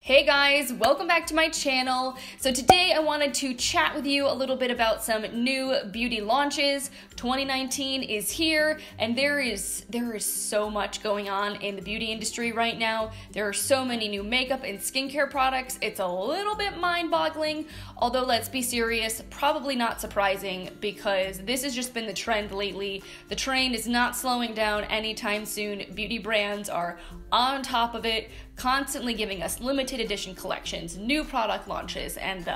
Hey guys, welcome back to my channel. So today I wanted to chat with you a little bit about some new beauty launches. 2019 is here and there is so much going on in the beauty industry right now. There are so many new makeup and skincare products. It's a little bit mind-boggling, although let's be serious, probably not surprising because this has just been the trend lately. The train is not slowing down anytime soon. Beauty brands are on top of it, constantly giving us limited edition collections, new product launches, and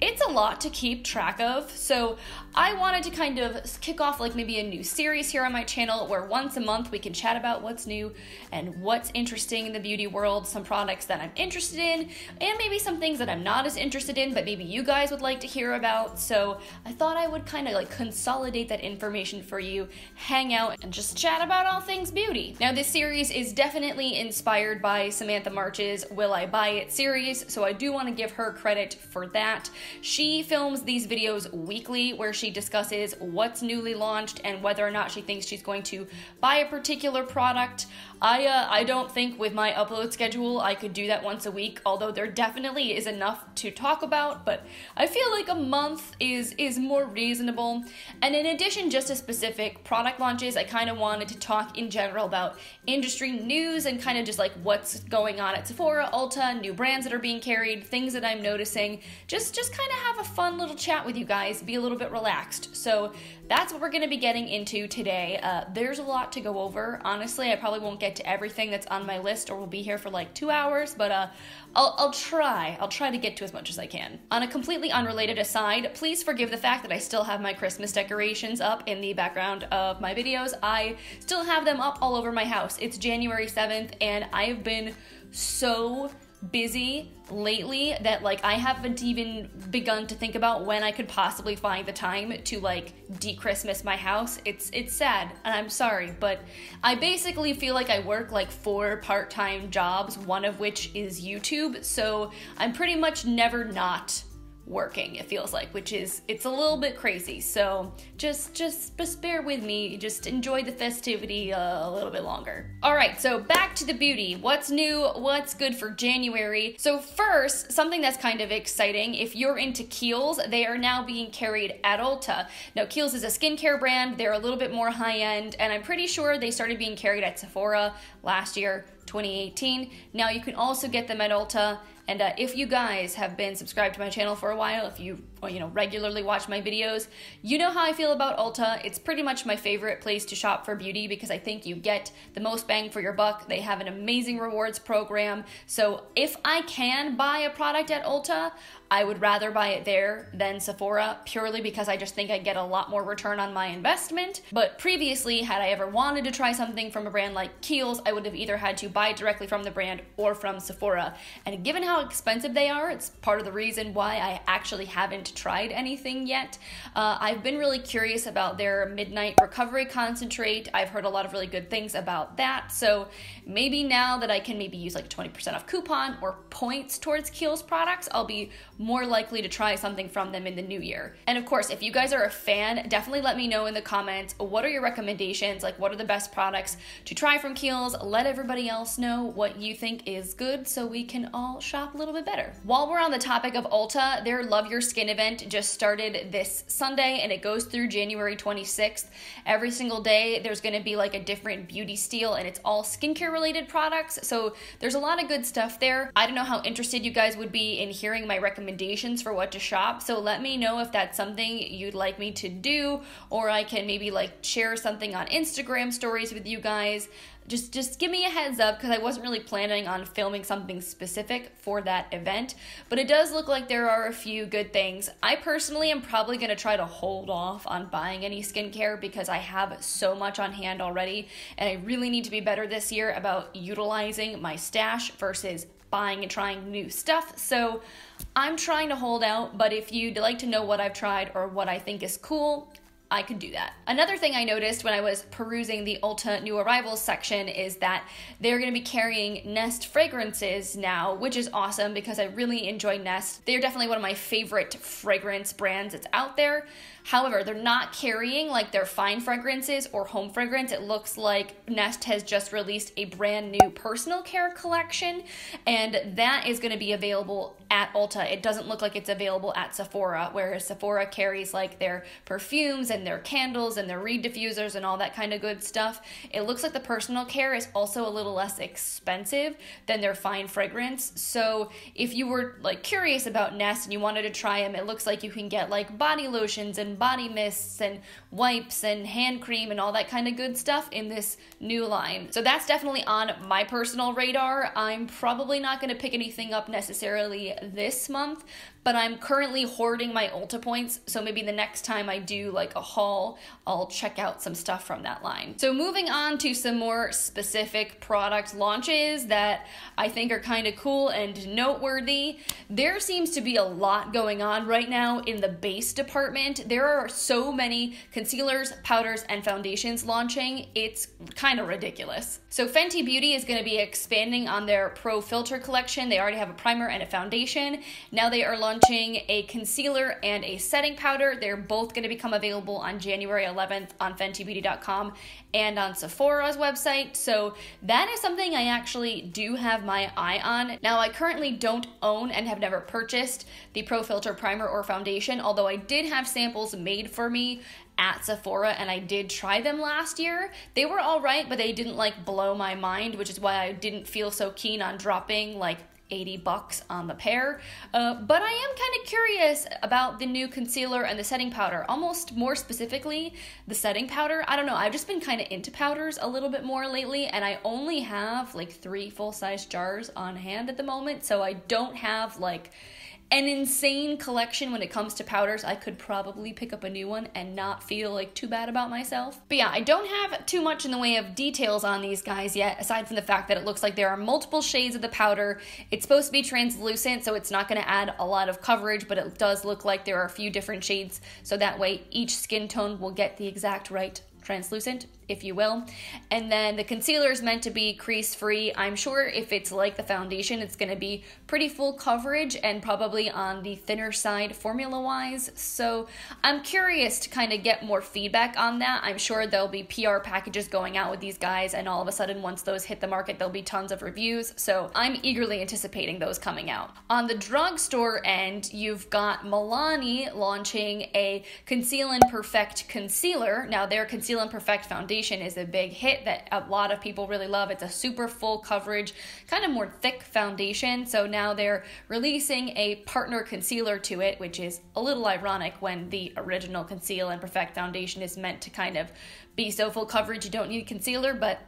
it's a lot to keep track of. So I wanted to kind of kick off like maybe a new series here on my channel where once a month we can chat about what's new and what's interesting in the beauty world, some products that I'm interested in, and maybe some things that I'm not as interested in, but maybe you guys would like to hear about. So I thought I would kind of like consolidate that information for you, hang out, and just chat about all things beauty. Now this series is definitely inspired by Samantha March's Will I Buy It series, so I do want to give her credit for that. She films these videos weekly where she discusses what's newly launched and whether or not she thinks she's going to buy a particular product. I don't think with my upload schedule I could do that once a week, although there definitely is enough to talk about, but I feel like a month is more reasonable. And in addition just to specific product launches, I kind of wanted to talk in general about industry news and kind of just like what's going on at Sephora, Ulta, new brands that are being carried, things that I'm noticing, just kind of have a fun little chat with you guys, be a little bit relaxed. So that's what we're going to be getting into today. There's a lot to go over. Honestly, I probably won't get to everything that's on my list or we'll be here for like 2 hours, but I'll try to get to as much as I can. On a completely unrelated aside, please forgive the fact that I still have my Christmas decorations up in the background of my videos. I still have them up all over my house. It's January 7th and I have been so busy lately that like I haven't even begun to think about when I could possibly find the time to like de-Christmas my house. It's sad and I'm sorry, but I basically feel like I work like 4 part-time jobs, one of which is YouTube, so I'm pretty much never not working, it feels like, it's a little bit crazy. So just bear with me, just enjoy the festivity a little bit longer. All right, so back to the beauty. What's new? What's good for January? So first, something that's kind of exciting, if you're into Kiehl's, they are now being carried at Ulta. Now Kiehl's is a skincare brand. They're a little bit more high-end, and I'm pretty sure they started being carried at Sephora last year, 2018. Now you can also get them at Ulta. And if you guys have been subscribed to my channel for a while, if you regularly watch my videos, you know how I feel about Ulta. It's pretty much my favorite place to shop for beauty because I think you get the most bang for your buck. They have an amazing rewards program. So if I can buy a product at Ulta, I would rather buy it there than Sephora, purely because I just think I get a lot more return on my investment. But previously, had I ever wanted to try something from a brand like Kiehl's, I would have either had to buy directly from the brand or from Sephora. And given how expensive they are, it's part of the reason why I actually haven't tried anything yet. I've been really curious about their Midnight Recovery Concentrate. I've heard a lot of really good things about that. So maybe now that I can maybe use like a 20% off coupon or points towards Kiehl's products, I'll be more likely to try something from them in the new year. And of course, if you guys are a fan, definitely let me know in the comments, what are your recommendations? Like, what are the best products to try from Kiehl's? Let everybody else know what you think is good so we can all shop a little bit better. While we're on the topic of Ulta, their Love Your Skin event just started this Sunday and it goes through January 26th. Every single day, there's gonna be like a different beauty steal and it's all skincare related products. So there's a lot of good stuff there. I don't know how interested you guys would be in hearing my recommendations for what to shop. So let me know if that's something you'd like me to do, or I can maybe like share something on Instagram stories with you guys. Just give me a heads up because I wasn't really planning on filming something specific for that event, but it does look like there are a few good things. I personally am probably going to try to hold off on buying any skincare because I have so much on hand already, and I really need to be better this year about utilizing my stash versus buying and trying new stuff. So I'm trying to hold out, but if you'd like to know what I've tried or what I think is cool, I could do that. Another thing I noticed when I was perusing the Ulta new arrivals section is that they're going to be carrying Nest fragrances now, which is awesome because I really enjoy Nest. They're definitely one of my favorite fragrance brands that's out there. However, they're not carrying like their fine fragrances or home fragrance. It looks like Nest has just released a brand new personal care collection, and that is going to be available at Ulta. It doesn't look like it's available at Sephora, whereas Sephora carries like their perfumes and their candles and their reed diffusers and all that kind of good stuff. It looks like the personal care is also a little less expensive than their fine fragrance. So if you were like curious about Nest and you wanted to try them, it looks like you can get like body lotions and body mists and wipes and hand cream and all that kind of good stuff in this new line. So that's definitely on my personal radar. I'm probably not going to pick anything up necessarily this month, but I'm currently hoarding my Ulta points, so maybe the next time I do like a haul, I'll check out some stuff from that line. So moving on to some more specific product launches that I think are kind of cool and noteworthy. There seems to be a lot going on right now in the base department. There are so many concealers, powders, and foundations launching. It's kind of ridiculous. So Fenty Beauty is going to be expanding on their Pro Filter collection. They already have a primer and a foundation. Now they are launching a concealer and a setting powder. They're both going to become available on January 11th on FentyBeauty.com and on Sephora's website. So that is something I actually do have my eye on. Now I currently don't own and have never purchased the Pro Filter primer or foundation, although I did have samples made for me at Sephora and I did try them last year. They were all right, but they didn't like blow my mind, which is why I didn't feel so keen on dropping like $80 on the pair. But I am kind of curious about the new concealer and the setting powder, almost more specifically the setting powder. I don't know, I've just been kind of into powders a little bit more lately, and I only have like 3 full-size jars on hand at the moment, so I don't have like an insane collection when it comes to powders. I could probably pick up a new one and not feel like too bad about myself. But yeah, I don't have too much in the way of details on these guys yet, aside from the fact that it looks like there are multiple shades of the powder. It's supposed to be translucent, so it's not going to add a lot of coverage, but it does look like there are a few different shades, so that way each skin tone will get the exact right translucent, if you will. And then the concealer is meant to be crease free. I'm sure if it's like the foundation, it's going to be pretty full coverage and probably on the thinner side formula wise. So I'm curious to kind of get more feedback on that. I'm sure there'll be PR packages going out with these guys, and all of a sudden once those hit the market, there'll be tons of reviews. So I'm eagerly anticipating those coming out. On the drugstore end, you've got Milani launching a Conceal and Perfect concealer. Now their Conceal and Perfect foundation is a big hit that a lot of people really love. It's a super full coverage, kind of more thick foundation. So now they're releasing a partner concealer to it, which is a little ironic when the original Conceal and Perfect foundation is meant to kind of be so full coverage you don't need concealer, but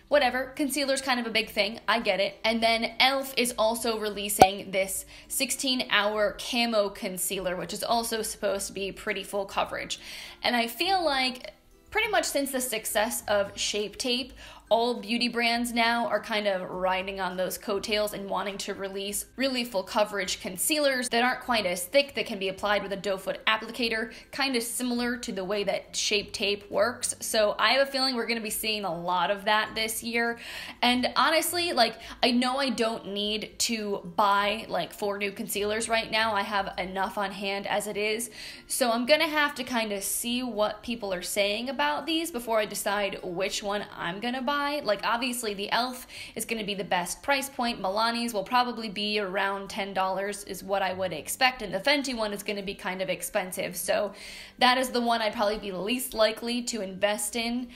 whatever, concealer's kind of a big thing, I get it. And then e.l.f. is also releasing this 16-hour camo concealer, which is also supposed to be pretty full coverage. And I feel like pretty much since the success of Shape Tape, all beauty brands now are kind of riding on those coattails and wanting to release really full coverage concealers that aren't quite as thick, that can be applied with a doe foot applicator, kind of similar to the way that Shape Tape works. So I have a feeling we're going to be seeing a lot of that this year. And honestly, like, I know I don't need to buy like 4 new concealers right now. I have enough on hand as it is. So I'm going to have to kind of see what people are saying about these before I decide which one I'm going to buy. Like, obviously the e.l.f. is going to be the best price point. Milani's will probably be around $10 is what I would expect, and the Fenty one is going to be kind of expensive. So that is the one I'd probably be least likely to invest in,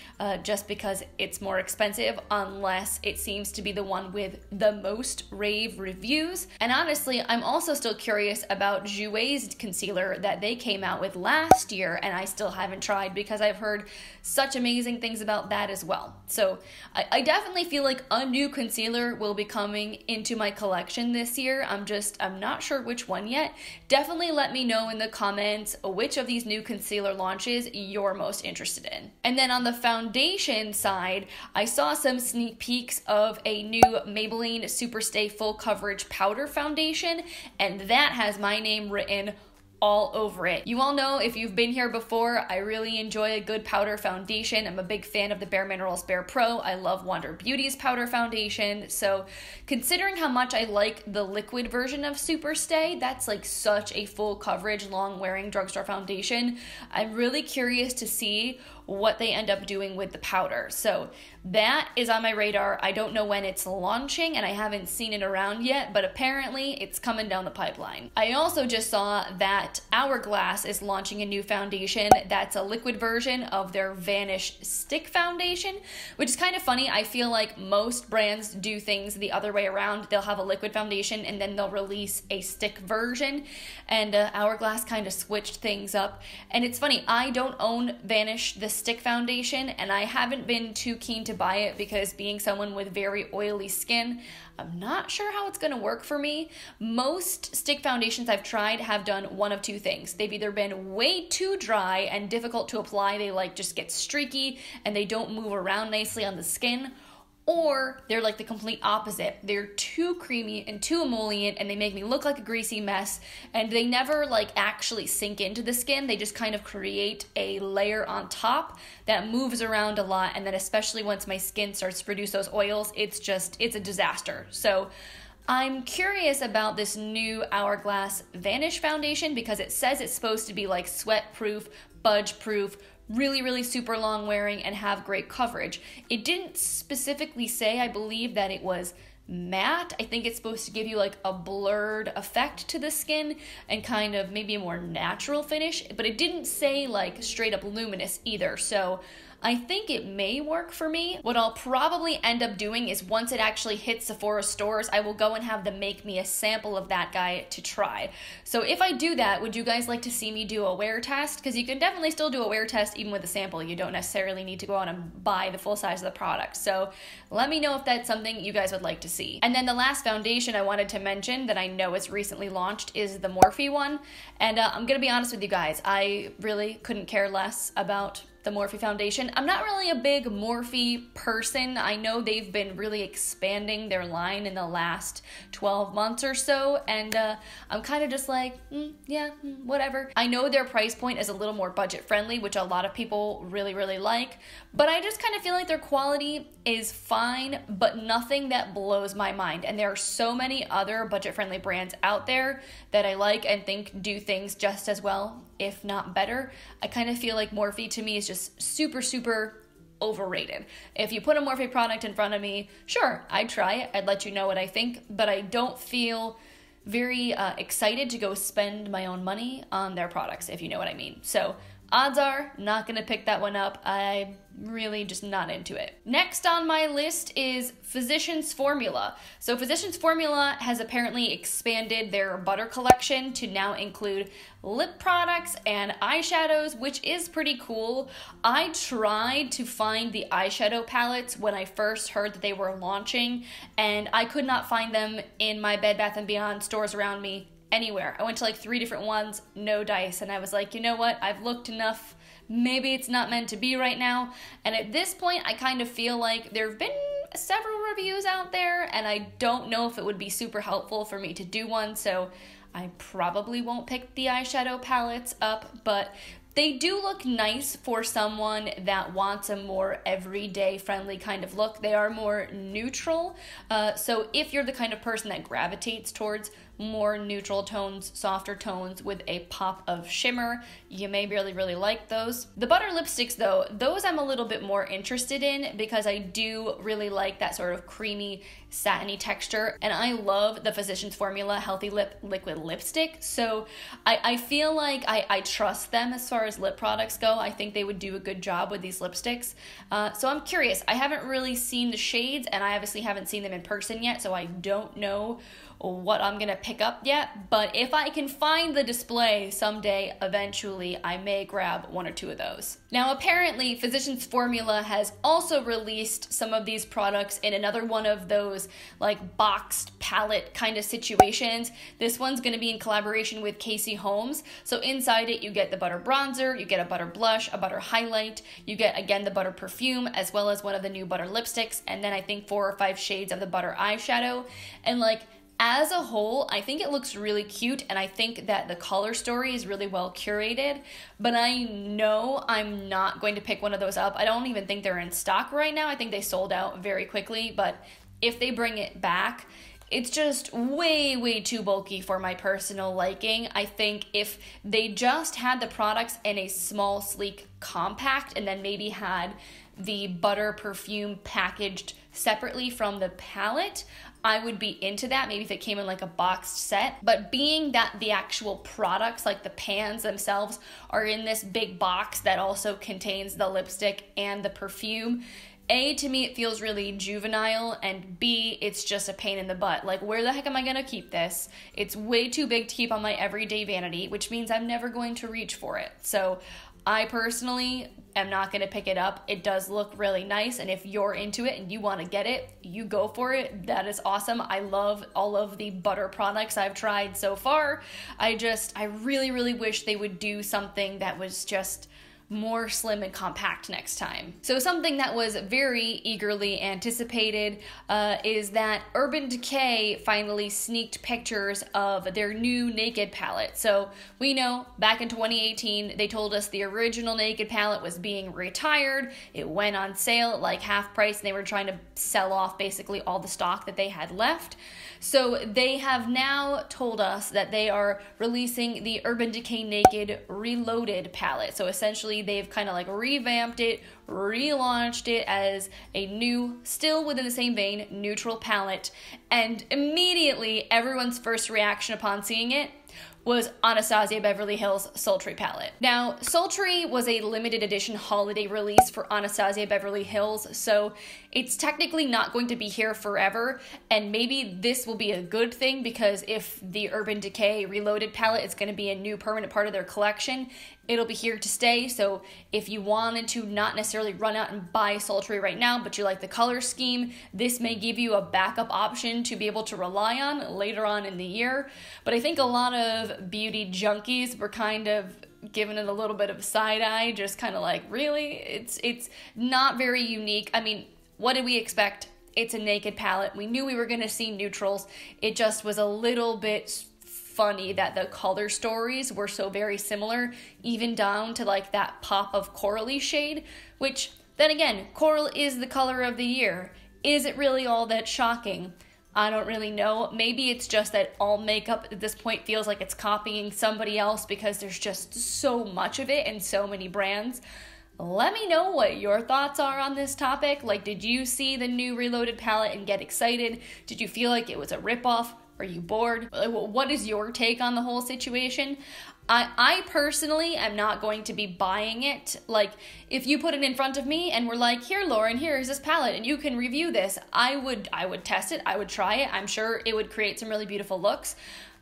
just because it's more expensive, unless it seems to be the one with the most rave reviews. And honestly, I'm also still curious about Jouer's concealer that they came out with last year, and I still haven't tried because I've heard such amazing things about that as well. So I definitely feel like a new concealer will be coming into my collection this year. I'm not sure which one yet. Definitely let me know in the comments which of these new concealer launches you're most interested in. And then on the foundation side, I saw some sneak peeks of a new Maybelline Superstay Full Coverage Powder Foundation, and that has my name written all over it. You all know, if you've been here before, I really enjoy a good powder foundation. I'm a big fan of the Bare Minerals Bare Pro. I love Wander Beauty's powder foundation. So considering how much I like the liquid version of Superstay, that's like such a full coverage, long wearing drugstore foundation, I'm really curious to see what they end up doing with the powder. So that is on my radar. I don't know when it's launching and I haven't seen it around yet, but apparently it's coming down the pipeline. I also just saw that Hourglass is launching a new foundation that's a liquid version of their Vanish Stick foundation, which is kind of funny. I feel like most brands do things the other way around. They'll have a liquid foundation and then they'll release a stick version, and Hourglass kind of switched things up. And it's funny, I don't own Vanish the Stick foundation, and I haven't been too keen to buy it because, being someone with very oily skin, I'm not sure how it's going to work for me. Most stick foundations I've tried have done one of two things. They've either been way too dry and difficult to apply, they like just get streaky and they don't move around nicely on the skin, or they're like the complete opposite. They're too creamy and too emollient and they make me look like a greasy mess, and they never like actually sink into the skin. They just kind of create a layer on top that moves around a lot, and then especially once my skin starts to produce those oils, it's a disaster. So I'm curious about this new Hourglass Vanish foundation because it says it's supposed to be like sweat proof, budge proof, really, really super long wearing, and have great coverage. It didn't specifically say, I believe, that it was matte. I think it's supposed to give you like a blurred effect to the skin and kind of maybe a more natural finish, but it didn't say like straight up luminous either. So I think it may work for me. What I'll probably end up doing is, once it actually hits Sephora stores, I will go and have them make me a sample of that guy to try. So if I do that, would you guys like to see me do a wear test? Because you can definitely still do a wear test even with a sample. You don't necessarily need to go out and buy the full size of the product. So let me know if that's something you guys would like to see. And then the last foundation I wanted to mention that I know is recently launched is the Morphe one. And I'm gonna be honest with you guys, I really couldn't care less about the Morphe foundation. I'm not really a big Morphe person. I know they've been really expanding their line in the last 12 months or so, and I'm kind of just like, whatever. I know their price point is a little more budget friendly, which a lot of people really, really like, but I just kind of feel like their quality is fine, but nothing that blows my mind. And there are so many other budget friendly brands out there that I like and think do things just as well, if not better. I kind of feel like Morphe to me is just super, super overrated. If you put a Morphe product in front of me, sure, I'd try it. I'd let you know what I think, but I don't feel very excited to go spend my own money on their products, if you know what I mean. So odds are, not gonna pick that one up. I'm really just not into it. Next on my list is Physicians Formula. So Physicians Formula has apparently expanded their butter collection to now include lip products and eyeshadows, which is pretty cool. I tried to find the eyeshadow palettes when I first heard that they were launching, and I could not find them in my Bed Bath & Beyond stores around me anywhere. I went to like 3 different ones, no dice, and I was like, you know what, I've looked enough, maybe it's not meant to be right now. And at this point, I kind of feel like there have been several reviews out there, and I don't know if it would be super helpful for me to do one, so I probably won't pick the eyeshadow palettes up, but they do look nice for someone that wants a more everyday friendly kind of look. They are more neutral, so if you're the kind of person that gravitates towards more neutral tones, softer tones with a pop of shimmer, you may really, really like those. The butter lipsticks though, those I'm a little bit more interested in because I do really like that sort of creamy, satiny texture, and I love the Physicians Formula Healthy Lip Liquid Lipstick, so I feel like I trust them as far as lip products go. I think they would do a good job with these lipsticks, so I'm curious. I haven't really seen the shades, and I obviously haven't seen them in person yet, so I don't know what I'm gonna pick up yet, but if I can find the display someday, eventually, I may grab 1 or 2 of those. Now, apparently, Physicians Formula has also released some of these products in another one of those like boxed palette kind of situations. This one's gonna be in collaboration with Casey Holmes. So inside it, you get the butter bronzer, you get a butter blush, a butter highlight, you get, again, the butter perfume, as well as one of the new butter lipsticks, and then I think 4 or 5 shades of the butter eyeshadow. And like, As a whole, I think it looks really cute, and I think that the color story is really well curated, but I know I'm not going to pick one of those up. I don't even think they're in stock right now. I think they sold out very quickly, but if they bring it back, it's just way too bulky for my personal liking. I think if they just had the products in a small, sleek compact, and then maybe had the butter perfume packaged separately from the palette, I would be into that, maybe if it came in like a boxed set. But being that the actual products, like the pans themselves, are in this big box that also contains the lipstick and the perfume, A, to me it feels really juvenile, and B, it's just a pain in the butt. Like, where the heck am I gonna keep this? It's way too big to keep on my everyday vanity, which means I'm never going to reach for it. So I personally am not going to pick it up. It does look really nice, and if you're into it and you want to get it, you go for it. That is awesome. I love all of the butter products I've tried so far. I really wish they would do something that was just more slim and compact next time. So something that was very eagerly anticipated is that Urban Decay finally sneaked pictures of their new Naked palette. So we know back in 2018, they told us the original Naked palette was being retired. It went on sale at like half price, and they were trying to sell off basically all the stock that they had left. So they have now told us that they are releasing the Urban Decay Naked Reloaded palette. So essentially they've kind of like revamped it, relaunched it as a new, still within the same vein, neutral palette. And immediately everyone's first reaction upon seeing it was Anastasia Beverly Hills Sultry palette. Now, Sultry was a limited edition holiday release for Anastasia Beverly Hills, so it's technically not going to be here forever, and maybe this will be a good thing, because if the Urban Decay Reloaded palette is going to be a new permanent part of their collection, it'll be here to stay. So if you wanted to not necessarily run out and buy Sultry right now, but you like the color scheme, this may give you a backup option to be able to rely on later on in the year. But I think a lot of beauty junkies were kind of giving it a little bit of side eye, just kind of like, really? It's not very unique. I mean, what did we expect? It's a Naked palette. We knew we were going to see neutrals. It just was a little bit funny that the color stories were so very similar, even down to like that pop of corally shade, which then again, coral is the color of the year. Is it really all that shocking? I don't really know. Maybe it's just that all makeup at this point feels like it's copying somebody else because there's just so much of it and so many brands. Let me know what your thoughts are on this topic. Like, did you see the new Reloaded palette and get excited? Did you feel like it was a ripoff? Are you bored? What is your take on the whole situation? I personally am not going to be buying it. Like, if you put it in front of me and were like, here, Lauren, here's this palette and you can review this, I would test it, I would try it. I'm sure it would create some really beautiful looks,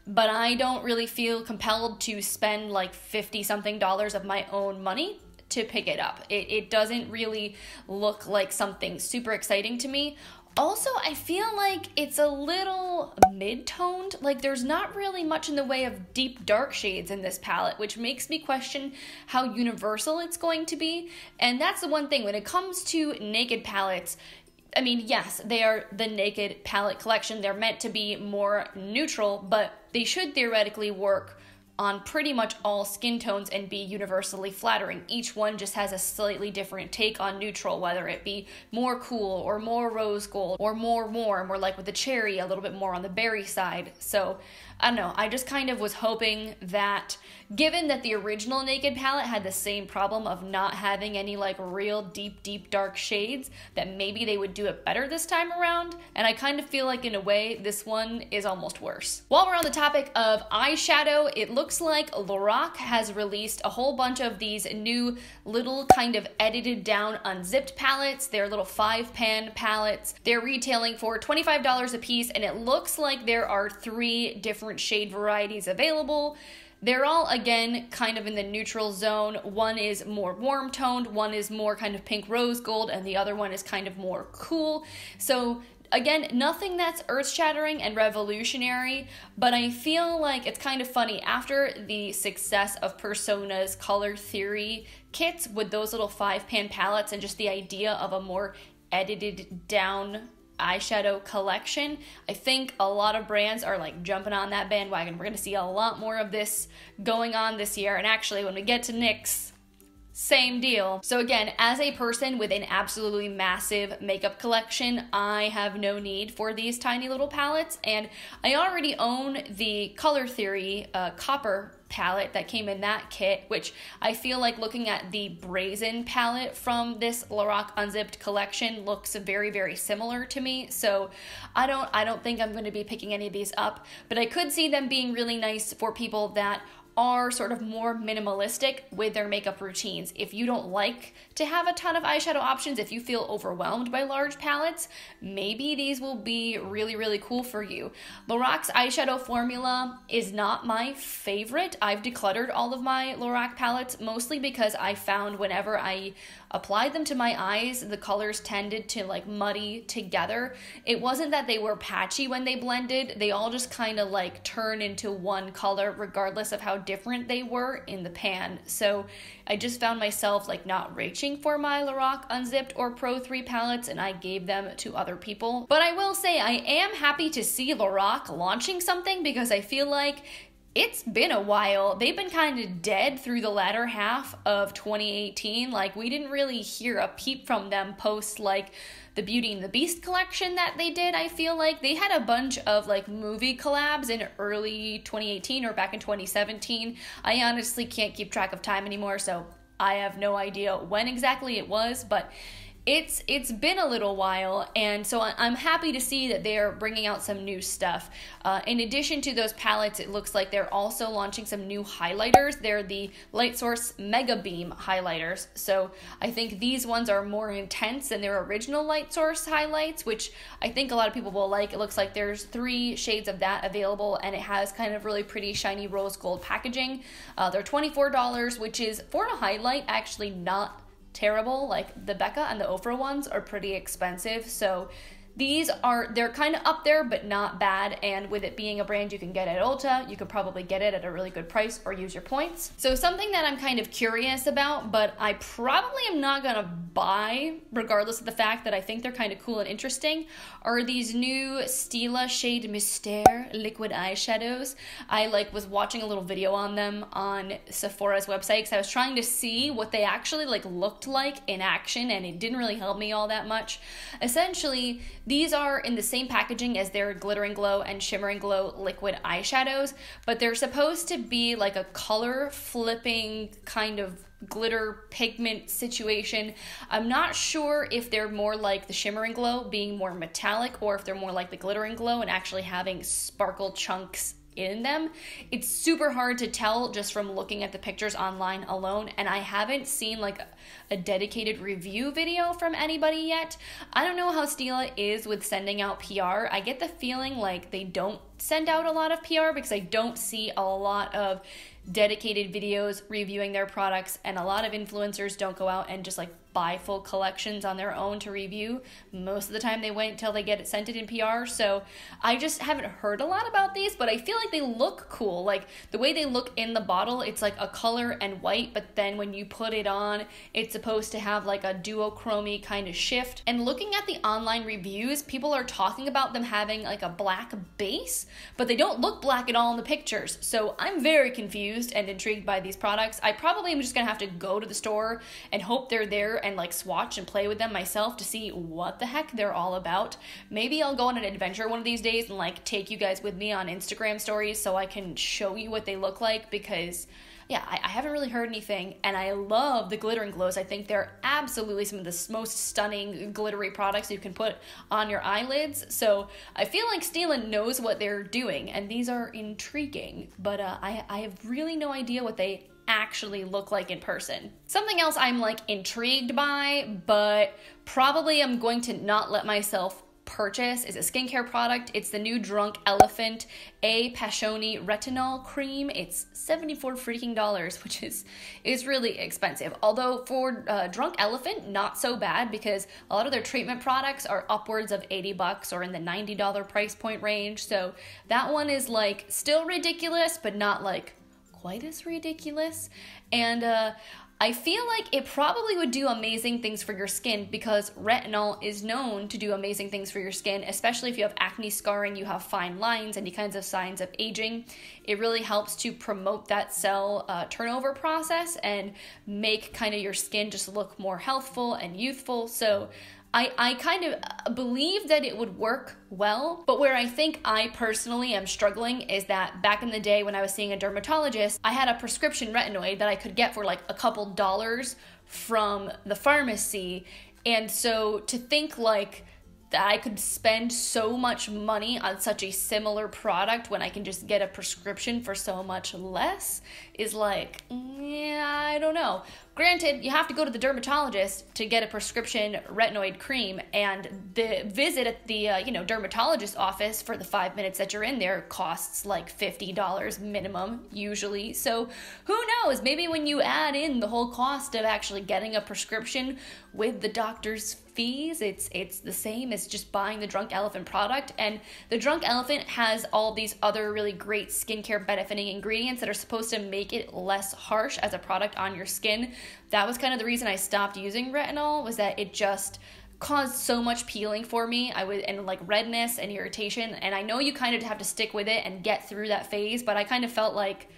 but I don't really feel compelled to spend like $50-something of my own money to pick it up. It doesn't really look like something super exciting to me. Also, I feel like it's a little mid-toned. Like, there's not really much in the way of deep dark shades in this palette, which makes me question how universal it's going to be. And that's the one thing, when it comes to Naked palettes, I mean, yes, they are the Naked palette collection. They're meant to be more neutral, but they should theoretically work on pretty much all skin tones and be universally flattering. Each one just has a slightly different take on neutral, whether it be more cool or more rose gold or more warm, or like with the cherry, a little bit more on the berry side. So I don't know, I just kind of was hoping that, given that the original Naked palette had the same problem of not having any like real deep dark shades, that maybe they would do it better this time around. And I kind of feel like in a way this one is almost worse. While we're on the topic of eyeshadow, it looks like Lorac has released a whole bunch of these new little kind of edited down unzipped palettes. They're little 5-pan palettes. They're retailing for $25 a piece, and it looks like there are 3 different shade varieties available. They're all, again, kind of in the neutral zone. One is more warm toned, one is more kind of pink rose gold, and the other one is kind of more cool. So again, nothing that's earth-shattering and revolutionary, but I feel like it's kind of funny. After the success of Persona's color theory kits with those little 5-pan palettes and just the idea of a more edited down eyeshadow collection. I think a lot of brands are like jumping on that bandwagon. We're gonna see a lot more of this going on this year, and actually when we get to NYX, same deal. So again, as a person with an absolutely massive makeup collection, I have no need for these tiny little palettes, and I already own the Color Theory copper palette that came in that kit, which I feel like looking at the Brazen palette from this Lorac Unzipped collection looks very, very similar to me. So I don't think I'm going to be picking any of these up, but I could see them being really nice for people that are sort of more minimalistic with their makeup routines. If you don't like to have a ton of eyeshadow options, if you feel overwhelmed by large palettes, maybe these will be really, really cool for you. Lorac's eyeshadow formula is not my favorite. I've decluttered all of my Lorac palettes, mostly because I found whenever I applied them to my eyes, the colors tended to like muddy together. It wasn't that they were patchy when they blended, they all just kind of like turn into one color regardless of how different they were in the pan. So I just found myself like not reaching for my Lorac Unzipped or Pro 3 palettes, and I gave them to other people. But I will say I am happy to see Lorac launching something, because I feel like it's been a while. They've been kind of dead through the latter half of 2018. Like, we didn't really hear a peep from them post like the Beauty and the Beast collection that they did. I feel like they had a bunch of like movie collabs in early 2018 or back in 2017. I honestly can't keep track of time anymore, so I have no idea when exactly it was, but it's been a little while, and so I'm happy to see that they're bringing out some new stuff. In addition to those palettes, it looks like they're also launching some new highlighters. They're the Light Source Mega Beam highlighters, so I think these ones are more intense than their original Light Source highlights, which I think a lot of people will like. It looks like there's 3 shades of that available, and it has kind of really pretty shiny rose gold packaging. They're $24, which is, for a highlight, actually not terrible. Like the Becca and the Ofra ones are pretty expensive, so they're kind of up there but not bad, and with it being a brand you can get at Ulta, you could probably get it at a really good price or use your points. So something that I'm kind of curious about, but I probably am not gonna buy regardless of the fact that I think they're kind of cool and interesting, are these new Stila Shade Mystère liquid eyeshadows. I was watching a little video on them on Sephora's website because I was trying to see what they actually looked like in action, and it didn't really help me all that much. Essentially, these are in the same packaging as their Glitter and Glow and Shimmer and Glow liquid eyeshadows, but they're supposed to be like a color flipping kind of glitter pigment situation. I'm not sure if they're more like the Shimmer and Glow being more metallic, or if they're more like the Glitter and Glow and actually having sparkle chunks in them. It's super hard to tell just from looking at the pictures online alone, and I haven't seen a dedicated review video from anybody yet. I don't know how Stila is with sending out PR. I get the feeling like they don't send out a lot of PR because I don't see a lot of dedicated videos reviewing their products, and a lot of influencers don't go out and just buy full collections on their own to review. Most of the time they wait until they get it sent in PR, so I just haven't heard a lot about these, but I feel like they look cool. Like the way they look in the bottle, it's like a color and white, but then when you put it on, it's supposed to have like a duochrome kind of shift. And looking at the online reviews, people are talking about them having like a black base, but they don't look black at all in the pictures. So I'm very confused and intrigued by these products. I probably am just gonna have to go to the store and hope they're there and swatch and play with them myself to see what the heck they're all about. Maybe I'll go on an adventure one of these days and take you guys with me on Instagram stories so I can show you what they look like, because yeah, I haven't really heard anything, and I love the Glitter and Glows. I think they're absolutely some of the most stunning glittery products you can put on your eyelids, so I feel like Stila knows what they're doing, and these are intriguing, but I have really no idea what they actually look like in person. Something else I'm intrigued by, but probably I'm going to not let myself purchase, is a skincare product. It's the new Drunk Elephant A Passioni Retinol Cream. It's $74 which is really expensive. Although for Drunk Elephant, not so bad, because a lot of their treatment products are upwards of $80 or in the $90 price point range. So that one is still ridiculous, but not quite as ridiculous. And I feel like it probably would do amazing things for your skin because retinol is known to do amazing things for your skin, especially if you have acne scarring, you have fine lines, any kinds of signs of aging. It really helps to promote that cell turnover process and make kind of your skin just look more healthful and youthful. So I kind of believe that it would work well, but where I think I personally am struggling is that back in the day when I was seeing a dermatologist, I had a prescription retinoid that I could get for like a couple dollars from the pharmacy. And so to think like that I could spend so much money on such a similar product when I can just get a prescription for so much less is like, yeah, I don't know. Granted, you have to go to the dermatologist to get a prescription retinoid cream, and the visit at the dermatologist office for the 5 minutes that you're in there costs like $50 minimum usually. So who knows? Maybe when you add in the whole cost of actually getting a prescription with the doctor's fees, it's the same as just buying the Drunk Elephant product. And the Drunk Elephant has all these other really great skincare benefiting ingredients that are supposed to make it less harsh as a product on your skin. That was kind of the reason I stopped using retinol, was that it just caused so much peeling for me. And like redness and irritation. And I know you kind of have to stick with it and get through that phase, but I kind of felt like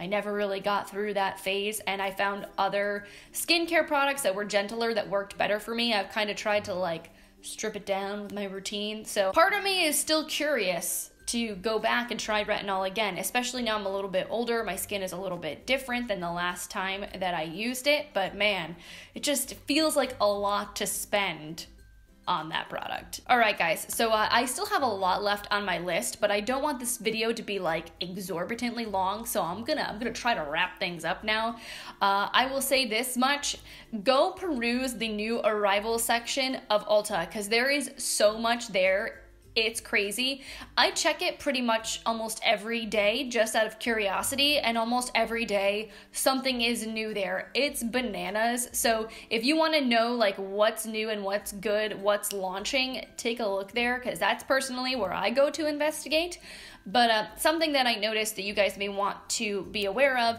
I never really got through that phase, and I found other skincare products that were gentler that worked better for me. I've kind of tried to like strip it down with my routine. So part of me is still curious to go back and try retinol again, especially now I'm a little bit older. My skin is a little bit different than the last time that I used it, but man, it just feels like a lot to spend on that product. All right, guys, so I still have a lot left on my list, but I don't want this video to be like exorbitantly long, so I'm gonna try to wrap things up now. I will say this much: go peruse the new arrival section of Ulta, because there is so much there. It's crazy. I check it pretty much almost every day just out of curiosity, and almost every day something is new there. It's bananas. So if you want to know like what's new and what's good, what's launching, take a look there, because that's personally where I go to investigate. But something that I noticed that you guys may want to be aware of,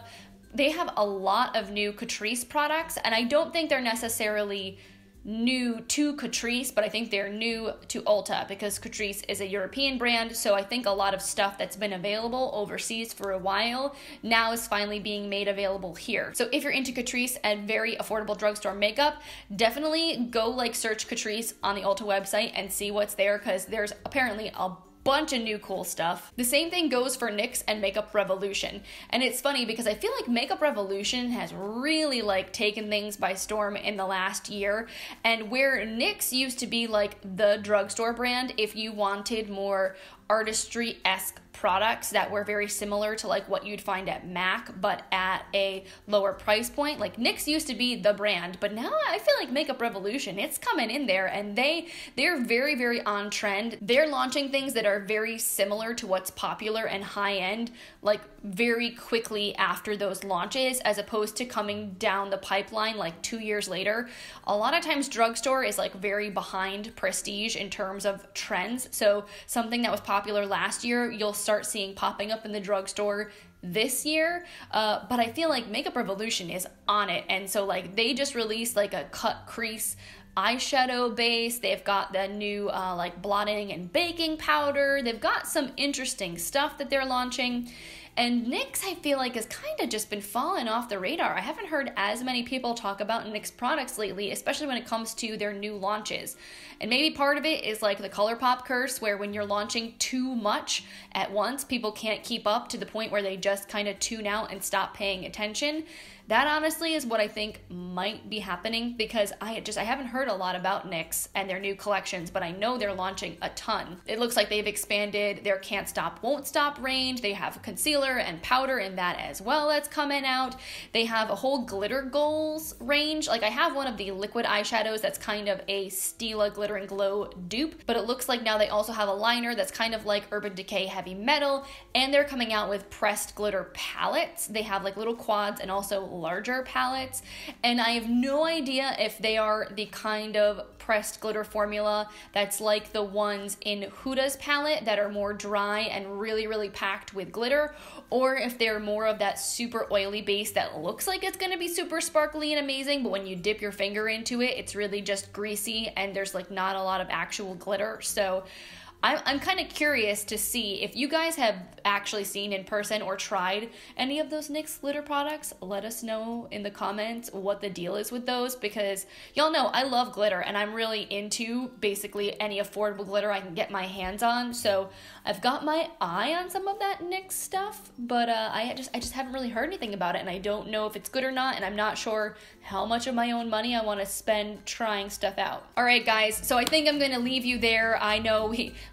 they have a lot of new Catrice products, and I don't think they're necessarily new to Catrice, but I think they're new to Ulta because Catrice is a European brand. So I think a lot of stuff that's been available overseas for a while now is finally being made available here. So if you're into Catrice and very affordable drugstore makeup, definitely go like search Catrice on the Ulta website and see what's there, because there's apparently a bunch of new cool stuff. The same thing goes for NYX and Makeup Revolution. And it's funny because I feel like Makeup Revolution has really like taken things by storm in the last year. And where NYX used to be like the drugstore brand, if you wanted more artistry-esque products that were very similar to like what you'd find at MAC but at a lower price point, like NYX used to be the brand, but now I feel like Makeup Revolution, it's coming in there, and they're very, very on trend. They're launching things that are very similar to what's popular and high-end like very quickly after those launches, as opposed to coming down the pipeline like 2 years later. A lot of times drugstore is like very behind prestige in terms of trends, so something that was popular last year, you'll start seeing popping up in the drugstore this year, but I feel like Makeup Revolution is on it. And so like they just released like a cut crease eyeshadow base. They've got the new like blotting and baking powder. They've got some interesting stuff that they're launching. And NYX, I feel like, has kind of just been falling off the radar. I haven't heard as many people talk about NYX products lately, especially when it comes to their new launches. And maybe part of it is like the ColourPop curse, where when you're launching too much at once, people can't keep up to the point where they just kind of tune out and stop paying attention. That honestly is what I think might be happening, because I haven't heard a lot about NYX and their new collections, but I know they're launching a ton. It looks like they've expanded their Can't Stop, Won't Stop range. They have concealer and powder in that as well that's coming out. They have a whole glitter goals range. Like I have one of the liquid eyeshadows that's kind of a Stila Glitter and Glow dupe, but it looks like now they also have a liner that's kind of like Urban Decay Heavy Metal, and they're coming out with pressed glitter palettes. They have like little quads and also larger palettes, and I have no idea if they are the kind of pressed glitter formula that's like the ones in Huda's palette that are more dry and really, really packed with glitter, or if they're more of that super oily base that looks like it's gonna be super sparkly and amazing, but when you dip your finger into it, it's really just greasy and there's like not a lot of actual glitter. So I'm kind of curious to see if you guys have actually seen in person or tried any of those NYX glitter products. Let us know in the comments what the deal is with those, because y'all know I love glitter and I'm really into basically any affordable glitter I can get my hands on. So I've got my eye on some of that NYX stuff, but I just haven't really heard anything about it, and I don't know if it's good or not, and I'm not sure how much of my own money I want to spend trying stuff out. All right, guys, so I think I'm going to leave you there. I know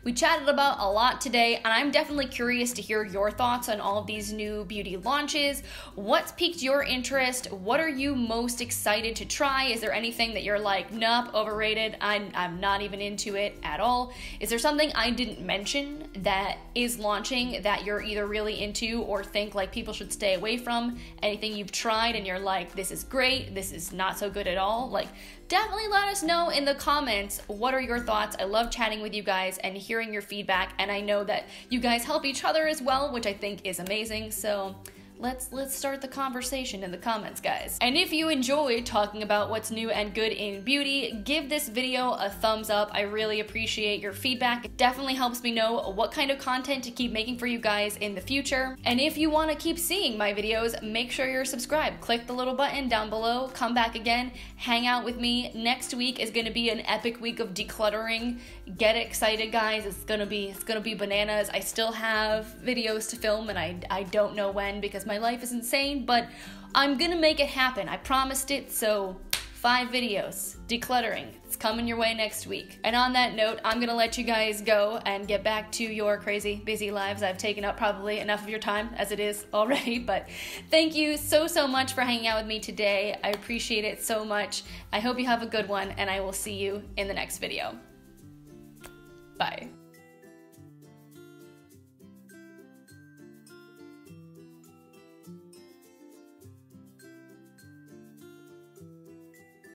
we chatted about a lot today, and I'm definitely curious to hear your thoughts on all of these new beauty launches. What's piqued your interest? What are you most excited to try? Is there anything that you're like, nope, overrated, I'm not even into it at all? Is there something I didn't mention that is launching that you're either really into or think like people should stay away from? Anything you've tried and you're like, this is great, this is not so good at all? Like, definitely let us know in the comments. What are your thoughts? I love chatting with you guys and hearing your feedback, and I know that you guys help each other as well, which I think is amazing. So let's start the conversation in the comments, guys. And if you enjoy talking about what's new and good in beauty, give this video a thumbs up. I really appreciate your feedback. It definitely helps me know what kind of content to keep making for you guys in the future. And if you want to keep seeing my videos, make sure you're subscribed. Click the little button down below, come back again, hang out with me. Next week is going to be an epic week of decluttering. Get excited, guys. It's gonna be bananas. I still have videos to film, and I don't know when because my life is insane, but I'm gonna make it happen. I promised it. So 5 videos decluttering, it's coming your way next week. And on that note, I'm gonna let you guys go and get back to your crazy busy lives. I've taken up probably enough of your time as it is already, but thank you so much for hanging out with me today. I appreciate it so much. I hope you have a good one, and I will see you in the next video. Bye.